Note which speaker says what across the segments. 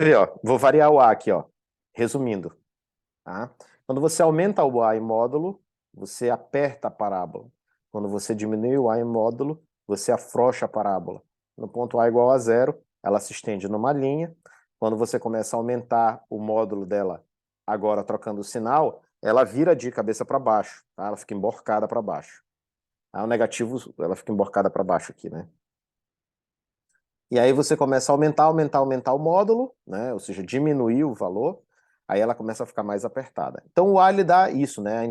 Speaker 1: Ó, vou variar o A aqui, ó. Resumindo, tá? Quando você aumenta o A em módulo, você aperta a parábola. Quando você diminui o A em módulo, você afrouxa a parábola. No ponto A igual a zero, ela se estende numa linha. Quando você começa a aumentar o módulo dela, agora trocando o sinal, ela vira de cabeça para baixo, tá? Ela fica emborcada para baixo. Tá? O negativo, ela fica emborcada para baixo aqui, né? E aí você começa a aumentar o módulo, né? Ou seja, diminuir o valor, aí ela começa a ficar mais apertada. Então o A ele dá isso, né? A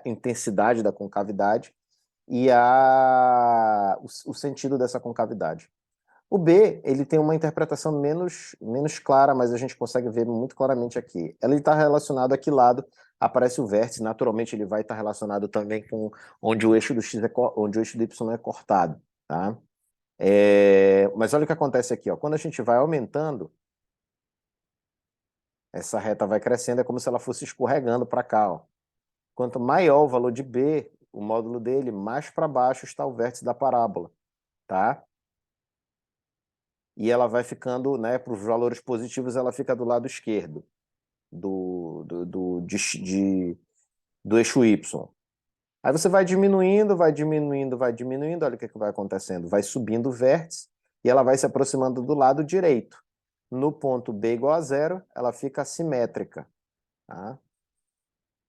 Speaker 1: intensidade da concavidade e o sentido dessa concavidade. O B, ele tem uma interpretação menos clara, mas a gente consegue ver muito claramente aqui. Ele está relacionado a que lado aparece o vértice, naturalmente ele vai estar relacionado também com onde o eixo do X onde o eixo do Y é cortado, tá? Mas olha o que acontece aqui, ó. Quando a gente vai aumentando, essa reta vai crescendo, é como se ela fosse escorregando para cá, ó. Quanto maior o valor de B, o módulo dele, mais para baixo está o vértice da parábola, tá? E ela vai ficando, né, para os valores positivos, ela fica do lado esquerdo do eixo Y. Aí você vai diminuindo, olha o que vai acontecendo. Vai subindo o vértice e ela vai se aproximando do lado direito. No ponto B igual a zero, ela fica assimétrica, tá?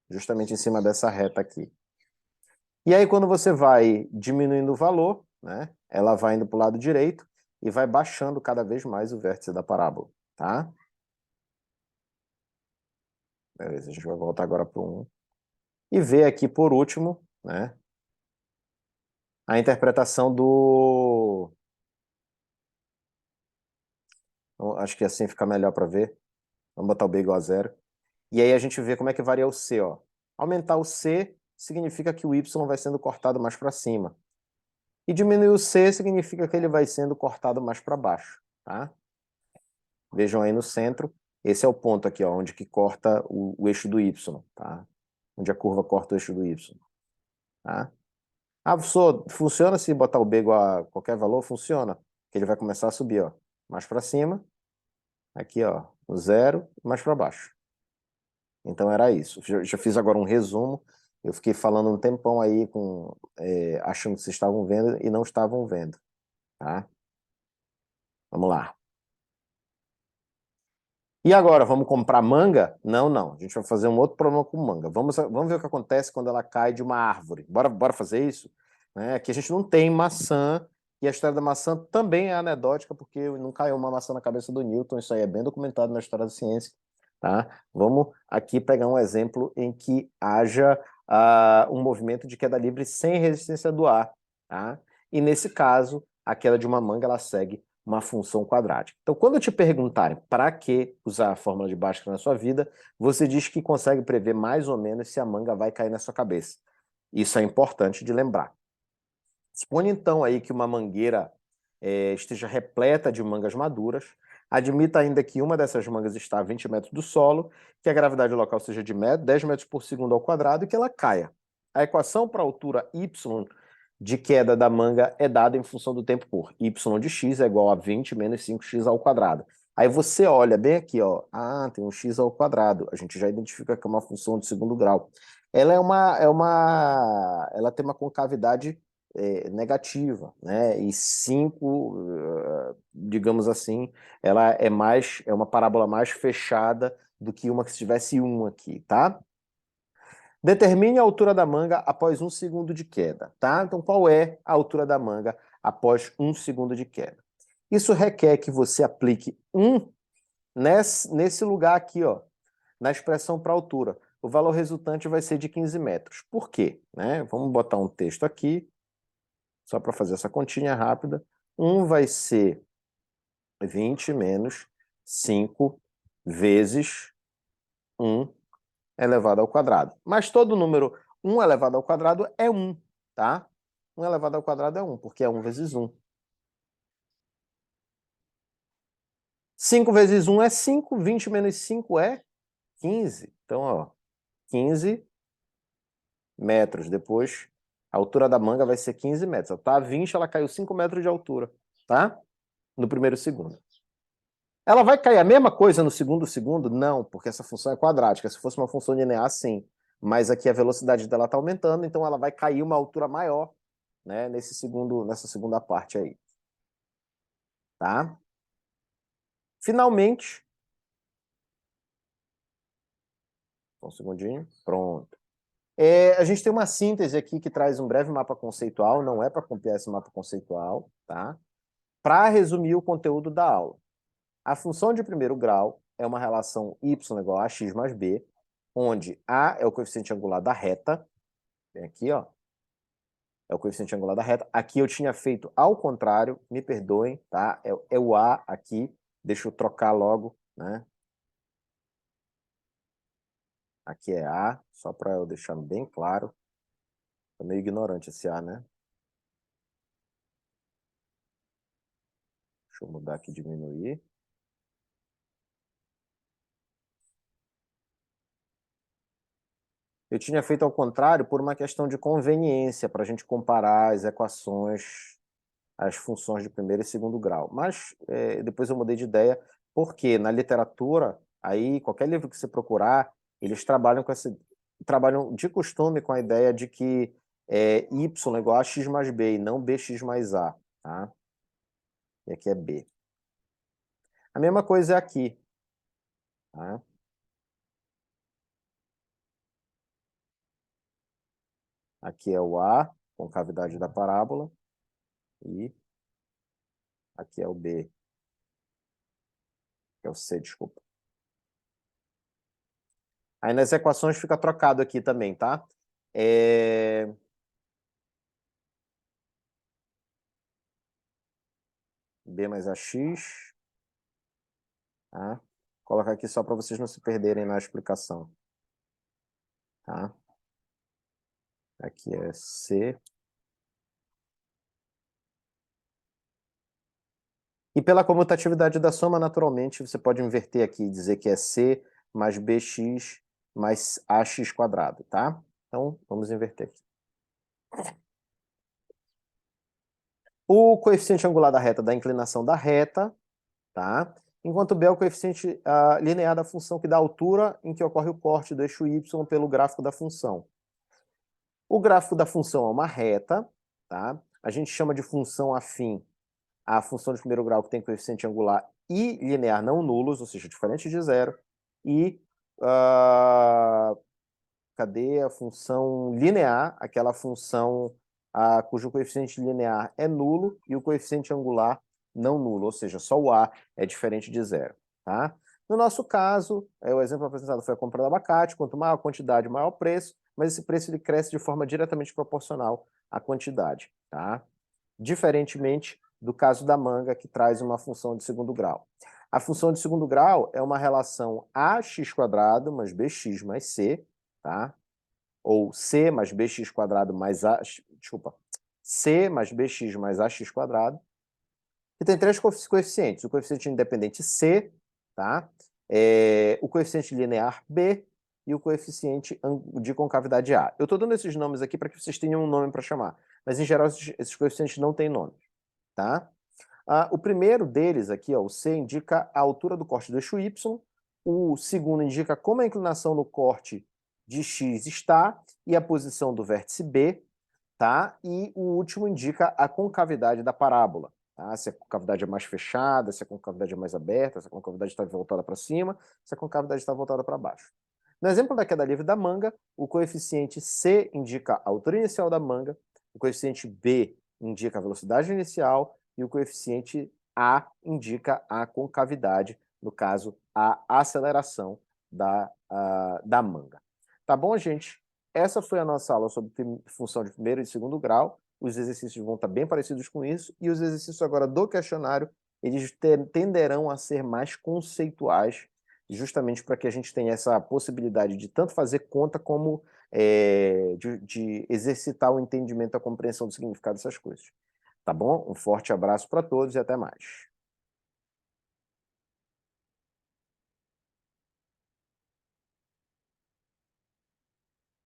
Speaker 1: Justamente em cima dessa reta aqui. E aí, quando você vai diminuindo o valor, né, ela vai indo para o lado direito e vai baixando cada vez mais o vértice da parábola, tá? Beleza, a gente vai voltar agora para o 1. E ver aqui, por último, né, a interpretação do... Acho que assim fica melhor para ver. Vamos botar o B igual a zero. E aí a gente vê como é que varia o C, ó. Aumentar o C significa que o Y vai sendo cortado mais para cima. E diminuir o C significa que ele vai sendo cortado mais para baixo, tá? Vejam aí no centro, esse é o ponto aqui, ó, onde que corta o eixo do Y, tá? Onde a curva corta o eixo do Y, tá? Ah, professor, funciona se botar o B igual a qualquer valor? Funciona, que ele vai começar a subir, ó, mais para cima, aqui, ó, no zero, mais para baixo. Então era isso. Já fiz agora um resumo. Eu fiquei falando um tempão aí achando que vocês estavam vendo e não estavam vendo, tá? Vamos lá. E agora, vamos comprar manga? Não, não. A gente vai fazer um outro problema com manga. Vamos ver o que acontece quando ela cai de uma árvore. Bora fazer isso? Né? Aqui a gente não tem maçã, e a história da maçã também é anedótica, porque não caiu uma maçã na cabeça do Newton. Isso aí é bem documentado na história da ciência. Tá? Vamos aqui pegar um exemplo em que haja um movimento de queda livre sem resistência do ar. Tá? E nesse caso, a queda de uma manga ela segue uma função quadrática. Então, quando te perguntarem para que usar a fórmula de Bhaskara na sua vida, você diz que consegue prever mais ou menos se a manga vai cair na sua cabeça. Isso é importante de lembrar. Suponha então aí que uma mangueira esteja repleta de mangas maduras. Admita ainda que uma dessas mangas está a 20 metros do solo, que a gravidade local seja de 10 metros por segundo ao quadrado e que ela caia. A equação para a altura y de queda da manga é dada em função do tempo por y de x é igual a 20 menos 5x ao quadrado. Aí você olha bem aqui, ó. Ah, tem um x ao quadrado. A gente já identifica que é uma função de segundo grau. Ela tem uma concavidade negativa, né? E 5, digamos assim, ela é uma parábola mais fechada do que uma que se tivesse 1 aqui, tá? Determine a altura da manga após 1 segundo de queda, tá? Então, qual é a altura da manga após 1 segundo de queda? Isso requer que você aplique 1 nesse lugar aqui, ó, na expressão para altura. O valor resultante vai ser de 15 metros. Por quê? Né? Vamos botar um texto aqui, só para fazer essa continha rápida. 1 vai ser 20 menos 5 vezes 1 elevado ao quadrado. Mas todo número 1 elevado ao quadrado é 1, tá? 1 elevado ao quadrado é 1, porque é 1 vezes 1. 5 vezes 1 é 5, 20 menos 5 é 15. Então, ó, 15 metros. Depois, a altura da manga vai ser 15 metros. Ela tá a 20, ela caiu 5 metros de altura, tá? No primeiro segundo. Ela vai cair a mesma coisa no segundo? Não, porque essa função é quadrática. Se fosse uma função linear, sim. Mas aqui a velocidade dela está aumentando, então ela vai cair uma altura maior, né, nessa segunda parte aí. Tá? Finalmente, um segundinho, pronto. A gente tem uma síntese aqui que traz um breve mapa conceitual, não é para copiar esse mapa conceitual, tá? Para resumir o conteúdo da aula. A função de primeiro grau é uma relação y igual a x mais b, onde a é o coeficiente angular da reta, tem aqui, ó, é o coeficiente angular da reta. Aqui eu tinha feito ao contrário, me perdoem, tá? É o a aqui, deixa eu trocar logo, né? Aqui é a, só para eu deixar bem claro. Tô meio ignorante esse a, né? Deixa eu mudar aqui, diminuir. Eu tinha feito ao contrário por uma questão de conveniência, para a gente comparar as equações, as funções de primeiro e segundo grau. Mas depois eu mudei de ideia, porque na literatura, aí qualquer livro que você procurar, eles trabalham de costume com a ideia de que y é igual a x mais b e não bx mais a, tá? E aqui é b. A mesma coisa é aqui, tá? Aqui é o a, concavidade da parábola, e aqui é o b, que é o c, desculpa. Aí nas equações fica trocado aqui também, tá? B mais AX. Tá? Vou colocar aqui só para vocês não se perderem na explicação. Tá? Aqui é C. E pela comutatividade da soma, naturalmente, você pode inverter aqui e dizer que é C mais BX mais AX quadrado, tá? Então, vamos inverter aqui. O coeficiente angular da reta dá a inclinação da reta, tá? Enquanto B é o coeficiente linear da função que dá a altura em que ocorre o corte do eixo Y pelo gráfico da função. O gráfico da função é uma reta, tá? A gente chama de função afim a função de primeiro grau que tem coeficiente angular e linear não nulos, ou seja, diferente de zero, e cadê a função linear, aquela função cujo coeficiente linear é nulo e o coeficiente angular não nulo, ou seja, só o A é diferente de zero, tá? No nosso caso, o exemplo apresentado foi a compra do abacate, quanto maior a quantidade, maior o preço, mas esse preço ele cresce de forma diretamente proporcional à quantidade, tá? Diferentemente do caso da manga, que traz uma função de segundo grau. A função de segundo grau é uma relação ax² mais bx mais c, tá? Ou c mais bx² mais a... Desculpa. C mais bx mais ax², que tem três coeficientes. O coeficiente independente c, tá? O coeficiente linear b e o coeficiente de concavidade a. Eu estou dando esses nomes aqui para que vocês tenham um nome para chamar, mas em geral esses coeficientes não têm nome, tá? O primeiro deles aqui, ó, o C, indica a altura do corte do eixo Y, o segundo indica como a inclinação no corte de X está e a posição do vértice B, tá? E o último indica a concavidade da parábola, tá? Se a concavidade é mais fechada, se a concavidade é mais aberta, se a concavidade está voltada para cima, se a concavidade está voltada para baixo. No exemplo da queda livre da manga, o coeficiente C indica a altura inicial da manga, o coeficiente B indica a velocidade inicial e o coeficiente A indica a concavidade, no caso, a aceleração da manga. Tá bom, gente? Essa foi a nossa aula sobre função de primeiro e segundo grau. Os exercícios vão estar bem parecidos com isso, e os exercícios agora do questionário, eles tenderão a ser mais conceituais, justamente para que a gente tenha essa possibilidade de tanto fazer conta como de exercitar o entendimento, a compreensão do significado dessas coisas. Tá bom? Um forte abraço para todos e até mais.